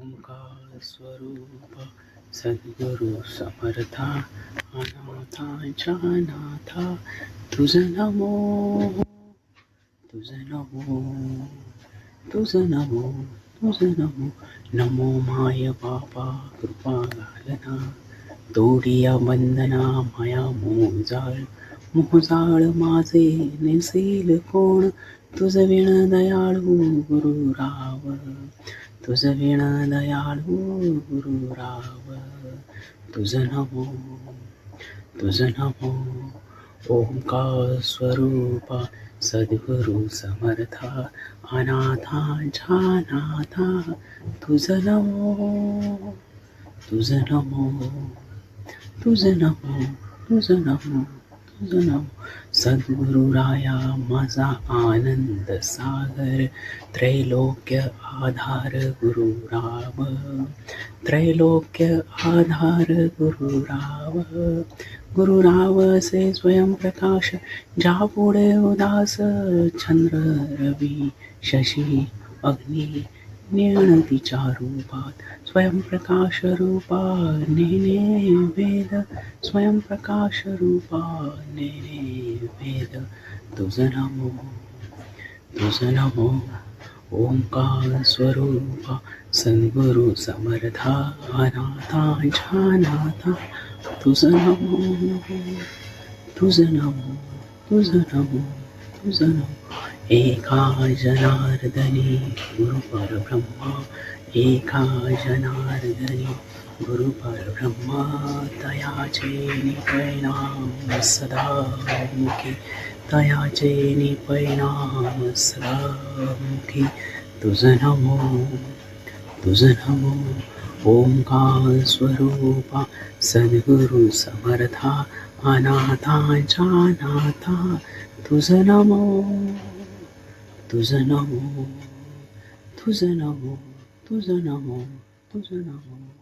ओंकार स्वरूप सद्गुरु समर्था अनाथांच्या नाथा तुझ नमो तुझ नमो तुझ नमो तुझ नमो नमो माय बाबा कृपा घालना तोडिया बंधना माया मोहजाळ माझे नेसेल कोण तुझ विण दयाळू गुरु राव तुझ विण दयाळू गुरु राव तुझ नमो ओंकार स्वरूपा सद्गुरु समर्था अनाथांच्या नाथा तुझ नमो तुझ नमो तुझ नमो तुझ नमो तुझ नमो सद्गुरु राया माझा आनंद सागर त्रैलोक्य आधार गुरु राव त्रैलोक्य आधार गुरु राव से स्वयं प्रकाश ज्या पुढे उदास चंद्र रवी शशी अग्नी नियणतीच्या रूपात स्वयंप्रकाश रूपा नेने वेद स्वयंप्रकाश रूपा नेने वेद तुझ नमो ओंकार स्वरूपा सद्गुरु समर्था अनाथांच्या नाथा तुझ नमो तुझ नमो तुझ नमो तुझ नमो एका जनार्दनी गुरु परब्रह्मा एका जनार्दनी गुरु परब्रह्मा तयाचे निपरिणाम सदा मुखी तयाचे निपरिणाम सदा मुखी तुझ नमो ओंकार स्वरूपा सद्गुरु समर्था अनाथांच्या नाथा तुझ नमो तुझ नमो तुझ नमो तुझ नमो तुझ नमो